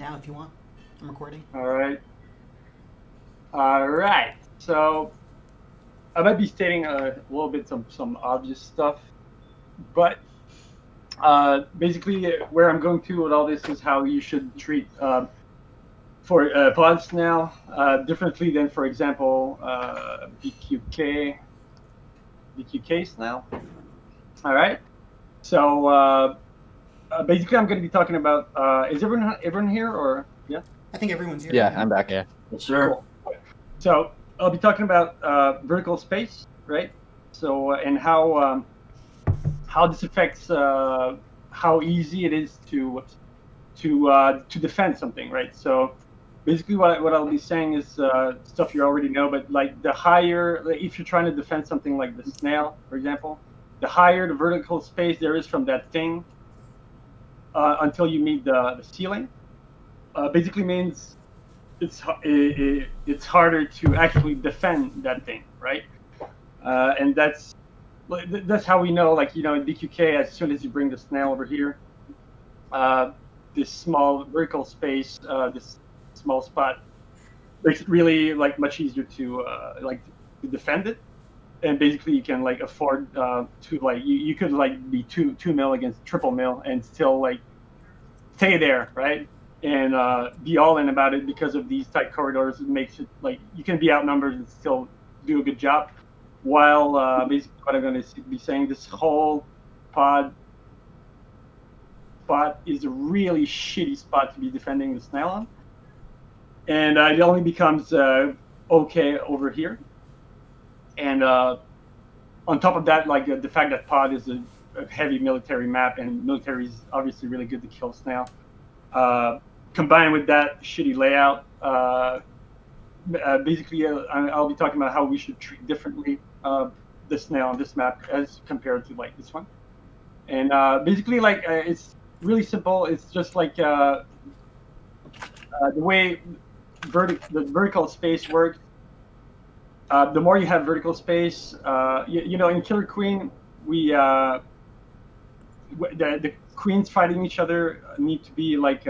now if you want. I'm recording. All right. All right. So I might be stating a little bit some obvious stuff, but basically where I'm going to with all this is how you should treat for pod snail differently than, for example, BQK snail. All right. So basically, I'm going to be talking about. Is everyone here or yeah? I think everyone's here. Yeah, I'm back. Yeah. Sure. Cool. So I'll be talking about vertical space, right? So and how this affects how easy it is to defend something, right? So basically, what I'll be saying is stuff you already know, but like the higher, like, if you're trying to defend something like the snail, for example, the higher the vertical space there is from that thing until you meet the ceiling, basically means it's harder to actually defend that thing, right? And that's how we know, like, in BQK, as soon as you bring the snail over here, this small vertical space, this small spot, makes it really like much easier to to defend it. And basically, you can like afford to like you could like be two mil against triple mil and still like stay there, right? And be all in about it because of these tight corridors. It makes it like you can be outnumbered and still do a good job. While basically what I'm going to be saying, this whole pod spot is a really shitty spot to be defending the snail on. And it only becomes okay over here. And on top of that, like the fact that pod is a heavy military map, and military is obviously really good to kill snail. Combined with that shitty layout, basically I'll be talking about how we should treat differently the snail on this map as compared to like this one. And basically, like it's really simple. It's just like the way the vertical space works. The more you have vertical space, in Killer Queen, the queens fighting each other need to be like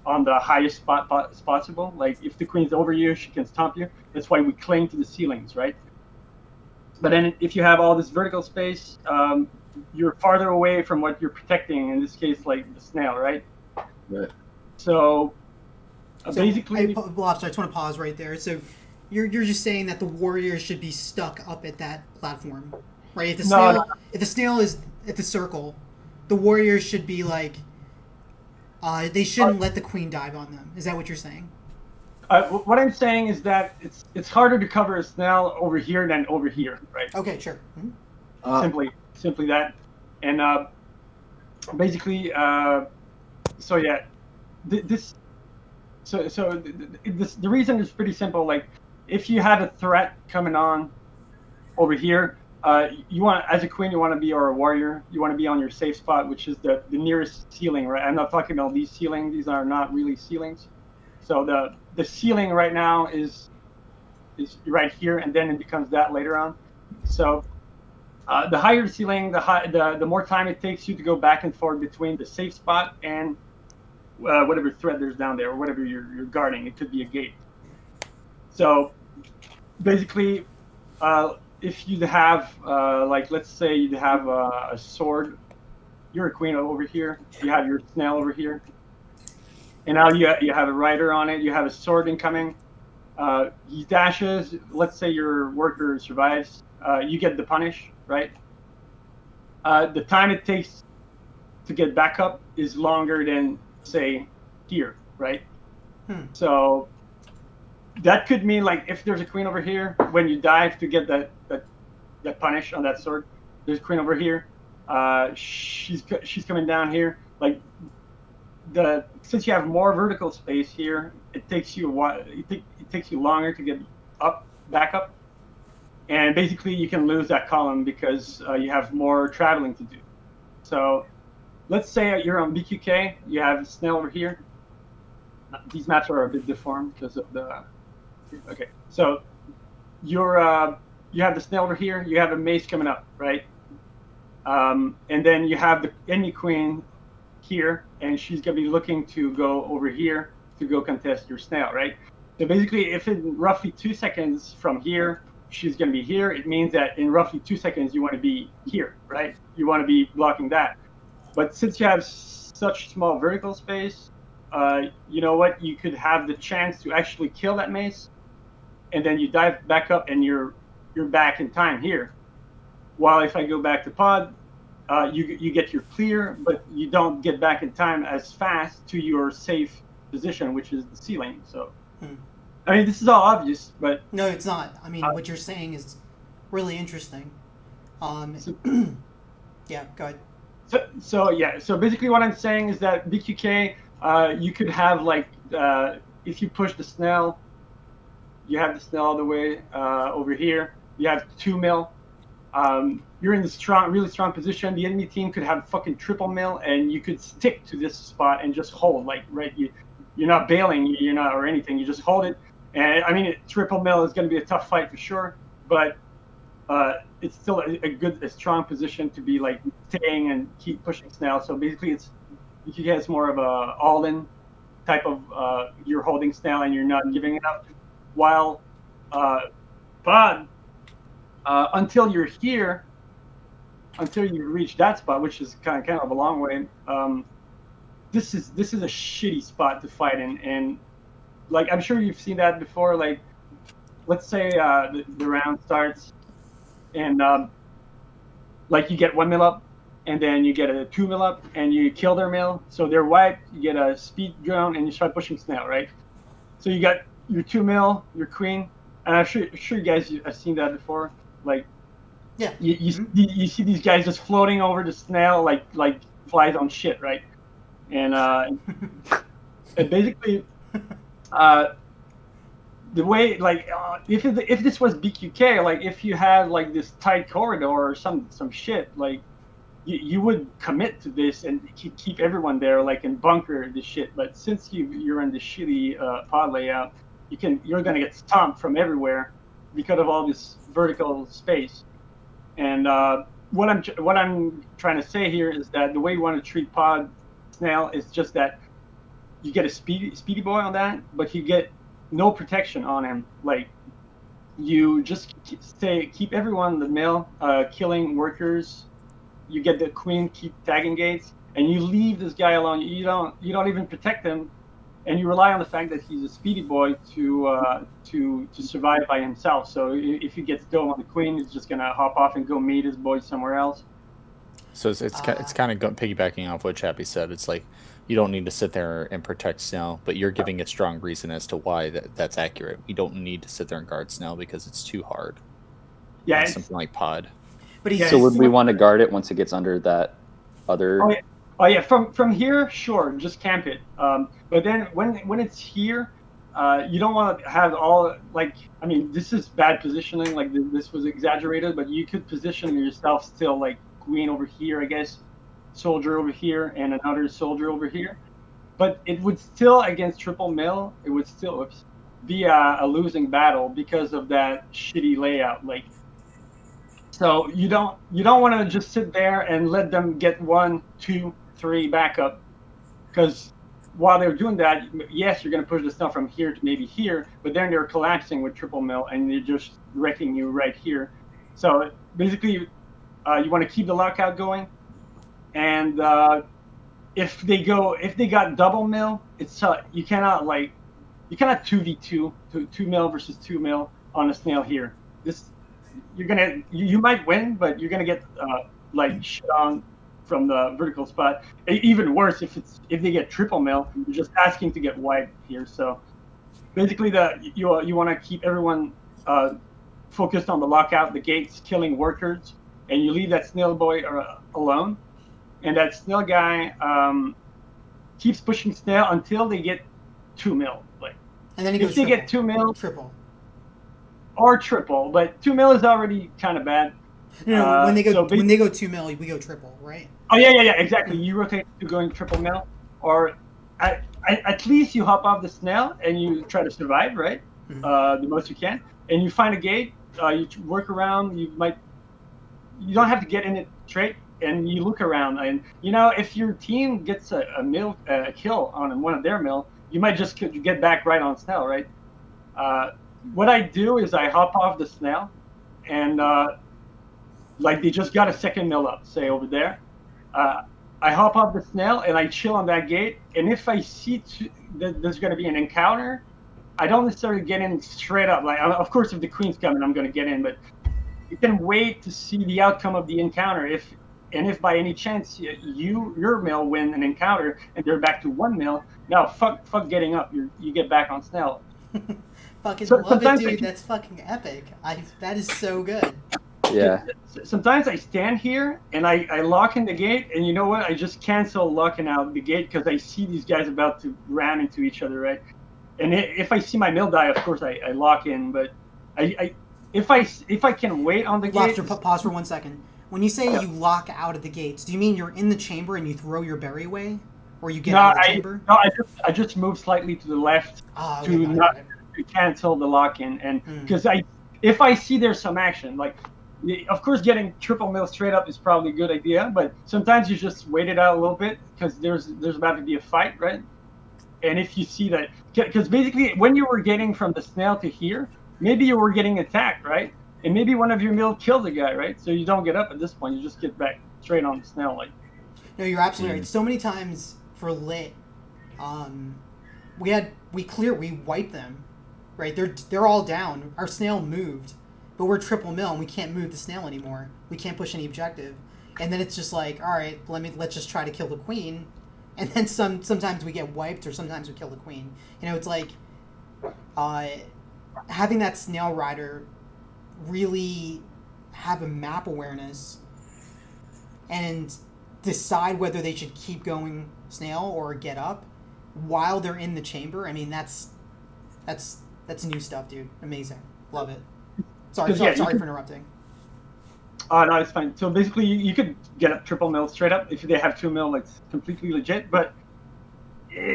on the highest spot possible. Like if the queen's over you, she can stomp you. That's why we cling to the ceilings, right? But then if you have all this vertical space, you're farther away from what you're protecting. In this case, like the snail, right? Right. So So, basically, hey, Lobster, I just want to pause right there. So you're just saying that the warriors should be stuck up at that platform, right? If the snail, No. if the snail is at the circle, the warriors should be like, they shouldn't let the queen dive on them. Is that what you're saying? what I'm saying is that it's harder to cover a snail over here than over here, right? Okay, sure. Mm-hmm. Simply that, and basically, so yeah, this, the reason is pretty simple. Like, if you have a threat coming on over here, you want, as a queen, you want to be, or a warrior, you want to be on your safe spot, which is the nearest ceiling, right? I'm not talking about these ceilings; these are not really ceilings. So the ceiling right now is right here, and then it becomes that later on. So the higher the ceiling, the more time it takes you to go back and forth between the safe spot and whatever threat there's down there, or whatever you're guarding. It could be a gate. So basically, if you have like, let's say you have a sword, you're a queen over here. You have your snail over here. And now you have a rider on it. You have a sword incoming. He dashes. Let's say your worker survives. You get the punish, right? The time it takes to get back up is longer than, say, here, right? So that could mean, like, if there's a queen over here, when you dive to get that punish on that sword, there's a queen over here. She's coming down here. Like, since you have more vertical space here, it takes you a while. It takes you longer to get back up, and basically you can lose that column because you have more traveling to do. So, let's say you're on BQK. You have a snail over here. These maps are a bit deformed because of the. Okay, so you have the snail over here. You have a mace coming up, right? And then you have the enemy queen here, and she's gonna be looking to go over here to go contest your snail, right? So basically, if in roughly 2 seconds from here, she's gonna be here, it means that in roughly 2 seconds you want to be here, right? You want to be blocking that. But since you have such small vertical space, you know what? You could have the chance to actually kill that mace, and then you dive back up, and you're back in time here. While if I go back to pod, you get your clear, but you don't get back in time as fast to your safe position, which is the ceiling. So, I mean, this is all obvious, but No, it's not. I mean, what you're saying is really interesting. Yeah, go ahead. So basically, what I'm saying is that BQK, you could have like if you push the snail, you have the snail all the way over here. You have 2 mil. You're in the really strong position. The enemy team could have fucking triple mil, and you could stick to this spot and just hold, like, right. You're not bailing, you're not or anything. You just hold it. And I mean, triple mil is going to be a tough fight for sure, but it's still a strong position to be like staying and keep pushing snail. So basically, it's more of a all-in type of you're holding snail and you're not giving it up. While pod, until you're here, until you reach that spot, which is kind of a long way. This is a shitty spot to fight in, and like I'm sure you've seen that before. Like, let's say the round starts, and like you get 1 mil up, and then you get a 2 mil up, and you kill their mil, so they're wiped. You get a speed drone, and you start pushing snail, right? So you got your 2 mil, your queen, and I'm sure you guys have seen that before. Like, Yeah. you see these guys just floating over the snail like flies on shit, right? And and basically, the way like if this was BQK, like if you had like this tight corridor or some shit, like you would commit to this and keep everyone there, like, and bunker this shit. But since you're in this shitty pod layout, you're gonna get stomped from everywhere because of all this vertical space. And what I'm trying to say here is that the way you want to treat pod snail is just that you get a speedy boy on that, but you get no protection on him. Like, you just keep everyone in the mill, killing workers. You get the queen, keep tagging gates, and you leave this guy alone. You don't even protect him, and you rely on the fact that he's a speedy boy to survive by himself. So if he gets dove on the queen, he's just gonna hop off and go meet his boys somewhere else. So it's kind of piggybacking off what Chappie said. It's like you don't need to sit there and protect snail, but you're giving a strong reason as to why that's accurate. We don't need to sit there and guard snail because it's too hard. Yeah, it's something like pod. But so would we want to guard it once it gets under that other? Oh yeah. From here, sure, just camp it. But then when it's here, you don't want to have all, like, I mean, this is bad positioning. Like, this was exaggerated, but you could position yourself still, like, queen over here, I guess, soldier over here, and another soldier over here. But it would still, against triple mill, it would still be a losing battle because of that shitty layout. Like, so you don't want to just sit there and let them get 1, 2, 3 back up, because while they're doing that, yes, you're going to push the stuff from here to maybe here, but then they're collapsing with triple mill and they're just wrecking you right here. So basically, you want to keep the lockout going, and if they got double mill, it's you cannot 2v2 2 mil versus 2 mil on a snail here. You might win, but you're gonna get like shit on from the vertical spot. Even worse, if they get triple mil, you're just asking to get wiped here. So basically, you want to keep everyone focused on the lockout, the gates, killing workers, and you leave that snail boy alone. And that snail guy keeps pushing snail until they get 2 mil. Like, and then if they get 2 mil, triple. Or triple, but 2 mil is already kind of bad. No, when they go 2 mil, we go triple, right? Oh yeah, exactly. You rotate to going triple mil, or at least you hop off the snail and you try to survive, right? Mm-hmm. The most you can, and you find a gate. You work around. You don't have to get in it straight. and you look around, and if your team gets a kill on one of their mill, you might just get back right on snail, right? What I do is I hop off the snail, and like they just got a second mill up, say over there. I hop off the snail and I chill on that gate, and if I see that there's going to be an encounter, I don't necessarily get in straight up. Like, of course, if the queen's coming, I'm going to get in, but you can wait to see the outcome of the encounter. If by any chance your mill win an encounter and they're back to 1 mill, now fuck getting up. You get back on snail. Fucking love it, dude. That's fucking epic. That is so good. Yeah. Sometimes I stand here and I lock in the gate, and you know what? I just cancel locking out the gate because I see these guys about to ram into each other, right? And if I see my mill die, of course I lock in. But if I can wait on the gate. Lobster, pause for 1 second. When you say you lock out of the gates, do you mean you're in the chamber and you throw your berry away, or you get out of the chamber? No, I just move slightly to the left to cancel the lock in, and because if I see there's some action, like. Of course, getting triple mill straight up is probably a good idea, but sometimes you just wait it out a little bit because there's about to be a fight, right? And if you see that, because basically when you were getting from the snail to here, maybe you were getting attacked, right? And maybe one of your mill killed the guy, right? So you don't get up at this point; you just get back straight on the snail, like. No, you're absolutely right. So many times for lit, we wiped them, right? They're all down. Our snail moved. But we're triple mill and we can't move the snail anymore. We can't push any objective. And then it's just like, all right, let's just try to kill the queen. And then sometimes we get wiped or sometimes we kill the queen. It's like having that snail rider really have a map awareness and decide whether they should keep going snail or get up while they're in the chamber. I mean, that's new stuff, dude. Amazing. Love it. Sorry for interrupting. No, it's fine. So basically, you could get up triple mill straight up if they have 2 mill. It's completely legit. But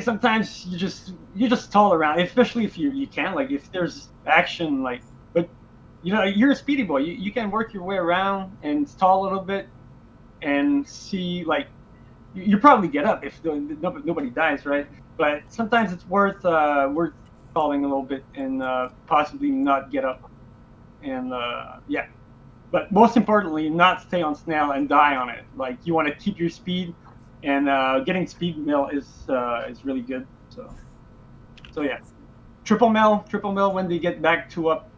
sometimes you just stall around, especially if you can. Like if there's action, like. But you're a speedy boy. You can work your way around and stall a little bit, and see like you probably get up if nobody dies, right? But sometimes it's worth stalling a little bit and possibly not get up. And but most importantly, not stay on snail and die on it. Like you want to keep your speed, and getting speed mill is really good. So yeah, triple mill when they get back to up,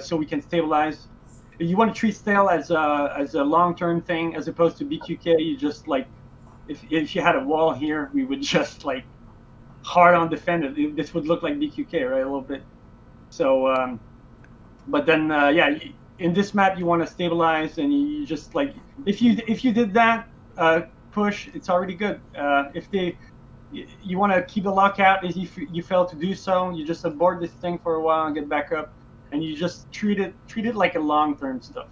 so we can stabilize. You want to treat snail as a long-term thing as opposed to BQK. You just like if you had a wall here, we would just like hard on defend it. This would look like BQK, right? A little bit. So. But then, in this map, you want to stabilize, and you just like if you did that push, it's already good. If you want to keep the lockout, if you fail to do so, you just abort this thing for a while and get back up, and you just treat it like a long-term stuff,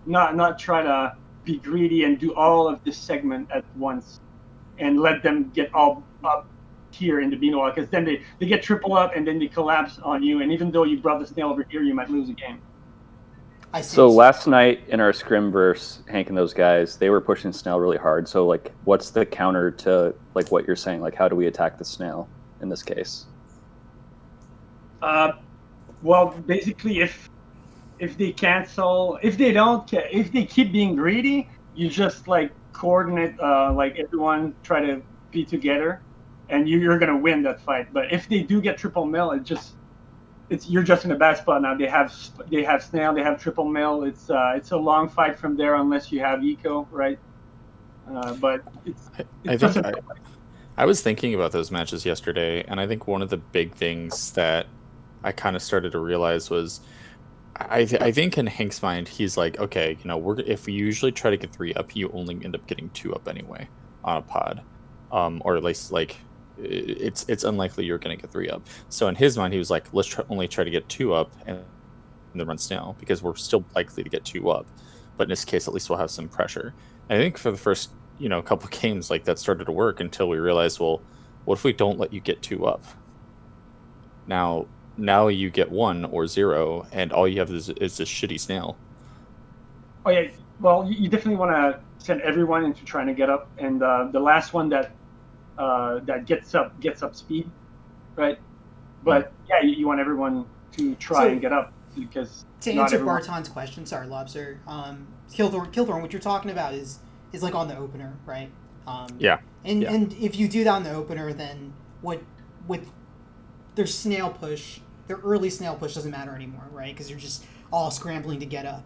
not try to be greedy and do all of this segment at once, and let them get all up here in the bean wall, because then they get triple up and then they collapse on you, and even though you brought the snail over here, you might lose a game. I see. So last night in our scrim verse, Hank and those guys, they were pushing snail really hard. So like, what's the counter to like what you're saying? Like, how do we attack the snail in this case? Well, basically, if they cancel, if they keep being greedy, you just like coordinate, like everyone try to be together, and you're gonna win that fight. But if they do get triple mill, you're just in a bad spot now. They have snail, they have triple mill. It's a long fight from there unless you have eco, right? But I was thinking about those matches yesterday, and I think one of the big things that I kind of started to realize was, I think in Hank's mind, he's like, okay, if we usually try to get 3 up, you only end up getting 2 up anyway on a pod, or at least like. It's unlikely you're going to get 3 up. So in his mind, he was like, let's only try to get 2 up and then run snail, because we're still likely to get 2 up. But in this case, at least we'll have some pressure. And I think for the first, couple of games, like that started to work until we realized, well, what if we don't let you get 2 up? Now you get 1 or 0, and all you have is this shitty snail. Oh yeah, well, you definitely want to send everyone into trying to get up, and the last one that gets up speed, right? But yeah, you want everyone to try and get up because to not answer everyone... Barton's question, sorry, Lobster. Killthorn, what you're talking about is like on the opener, right? Yeah. And if you do that on the opener, then with their snail push, their early snail push doesn't matter anymore, right? Because you're just all scrambling to get up.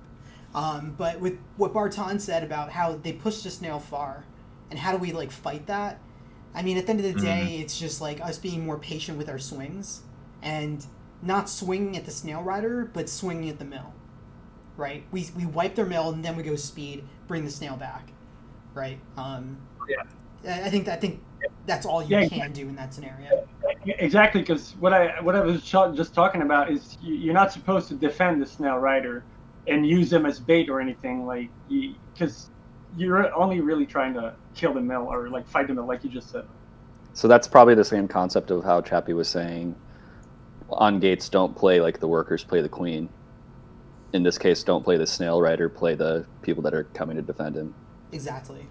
But with what Barton said about how they push the snail far, and how do we like fight that? I mean, at the end of the day, it's just like us being more patient with our swings, and not swinging at the snail rider, but swinging at the mill, right? We wipe their mill, and then we go speed, bring the snail back, right? I think that's all you can do in that scenario. Exactly, because what I was just talking about is you're not supposed to defend the snail rider and use them as bait or anything, like, because you're only really trying to kill the mill or like fight the mill, like you just said. So that's probably the same concept of how Chappie was saying on gates don't play like the workers, play the queen. In this case, don't play the snail rider, play the people that are coming to defend him. Exactly.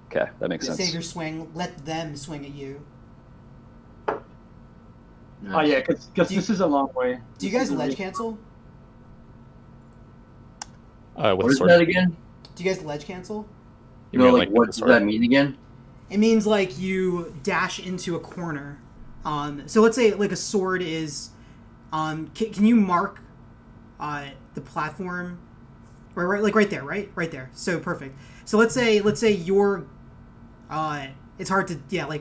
Okay, that makes sense. Save your swing, let them swing at you. Nice. Oh yeah, because this is a long way. Do you guys ledge cancel? What is that again? Do you guys ledge cancel? You know, like what does that mean again? It means like you dash into a corner. So let's say like a sword is, can you mark, the platform, right there, right there. So perfect. So let's say you're, it's hard to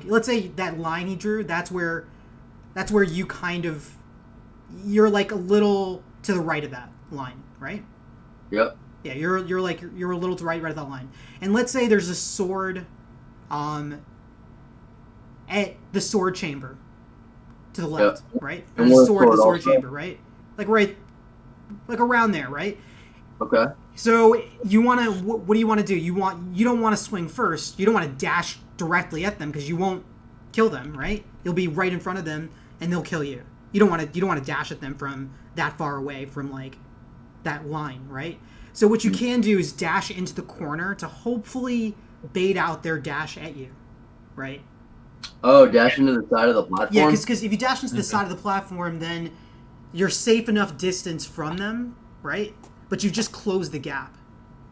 let's say that line he drew. That's where you kind of, you're like a little to the right of that line, right? Yep. Yeah, you're a little to right of that line. And let's say there's a sword at the sword chamber to the left, right? There's a sword at the sword chamber, right? Like around there, right? Okay. So you want to, what do you want to do? You don't want to swing first. You don't want to dash directly at them because you won't kill them, right? You'll be right in front of them and they'll kill you. You don't want to dash at them from that far away from like that line, right? So what you can do is dash into the corner to hopefully bait out their dash at you, right? Oh, dash into the side of the platform? Yeah, because if you dash into the side of the platform, then you're safe enough distance from them, right? But you've just closed the gap.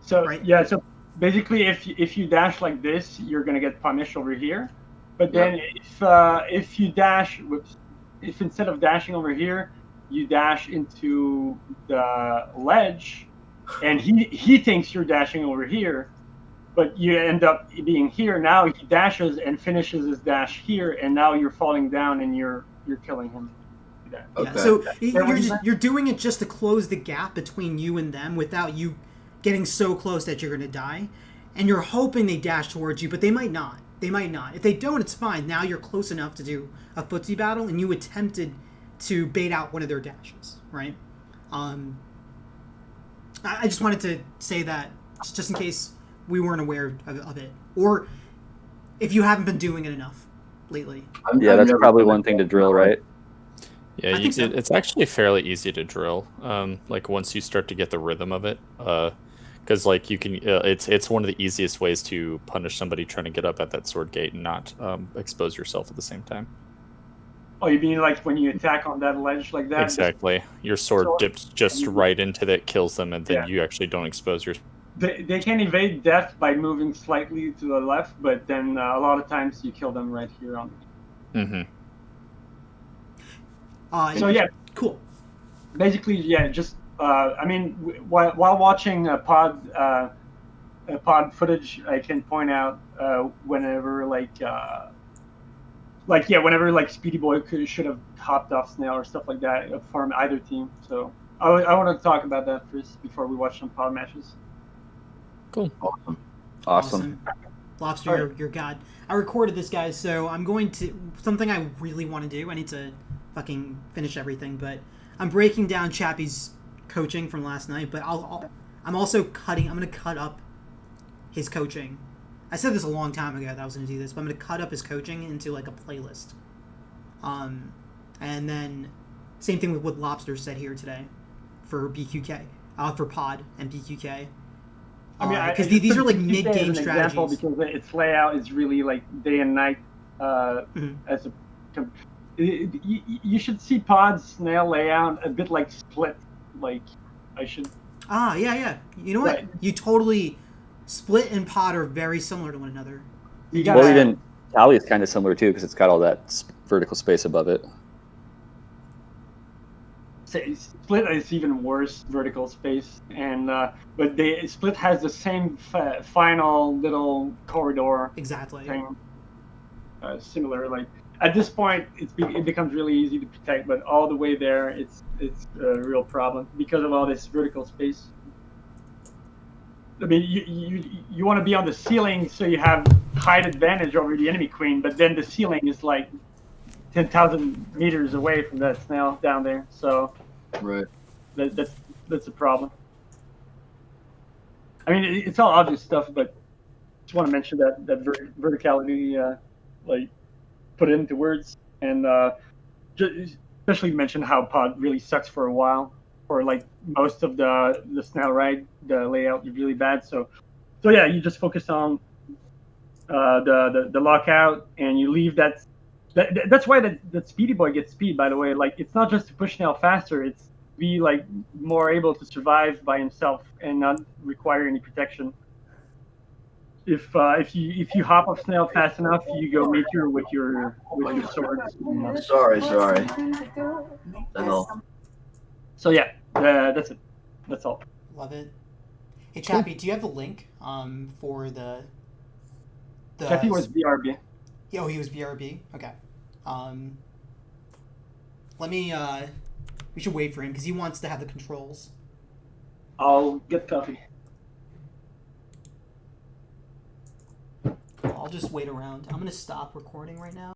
So right? Yeah, so basically if you dash like this, you're gonna get punished over here. But then if you dash, if instead of dashing over here, you dash into the ledge, and he thinks you're dashing over here, but you end up being here. Now he dashes and finishes his dash here, and now you're falling down and you're killing him. Okay. Yeah, so you're doing it just to close the gap between you and them without you getting so close that you're going to die. And you're hoping they dash towards you, but they might not. If they don't, it's fine. Now you're close enough to do a footsie battle, and you attempted to bait out one of their dashes, right? I just wanted to say that just in case we weren't aware of it, or if you haven't been doing it enough lately. Yeah, that's probably one thing to drill, right? Yeah, it's actually fairly easy to drill. Like once you start to get the rhythm of it, because like you can, it's one of the easiest ways to punish somebody trying to get up at that sword gate and not expose yourself at the same time. Oh, you mean like when you attack on that ledge like that? Exactly. Your sword dips just right into that, kills them, and then you actually don't expose your. They can evade death by moving slightly to the left, but then a lot of times you kill them right here on. Mm-hmm. So yeah, cool. Basically, yeah, just I mean, while watching pod footage, I can point out whenever whenever Speedy Boy should have hopped off Snail or stuff like that from either team. So I want to talk about that first before we watch some pod matches. Cool. Awesome. Lobster, you're God. I recorded this, guys, so I'm going to something I really want to do. I need to fucking finish everything, but I'm breaking down Chappie's coaching from last night, but I'm also I'm going to cut up his coaching. I said this a long time ago that I was going to do this, but I'm going to cut up his coaching into like a playlist. And then same thing with what Lobster said here today for BQK, for Pod and BQK. I mean, because these are like just use it as mid-game an example strategies. because its layout is really like day and night. Mhm. As a, you should see Pod's snail layout a bit like Split. Like, I should. Ah, yeah. You know what? Right. You totally Split and Pod are very similar to one another. You do gotta- Well, that. even Tally is kind of similar too because it's got all that vertical space above it. Split is even worse vertical space, and but Split has the same final little corridor Exactly. thing. Similar, like at this point, it becomes really easy to protect, but all the way there, it's a real problem because of all this vertical space. I mean, you want to be on the ceiling so you have height advantage over the enemy queen, but then the ceiling is like 10,000 meters away from that snail down there, so Right. that's a problem. I mean, it's all obvious stuff, but just want to mention that verticality, like put it into words, and especially mention how Pod really sucks for a while. For like most of the snail ride, the layout is really bad. So yeah, you just focus on the lockout, and you leave that. That's why that Speedy Boy gets speed. By the way, like it's not just to push snail faster; it's to be like more able to survive by himself and not require any protection. If you hop off snail fast enough, you go meteor with your swords. Sorry. That's all. So yeah, that's it. That's all. Love it. Hey, Chappie, do you have the link for the Chappie was BRB. Oh, he was BRB? Okay. Let me, we should wait for him, because he wants to have the controls. I'll get coffee. I'll just wait around. I'm going to stop recording right now.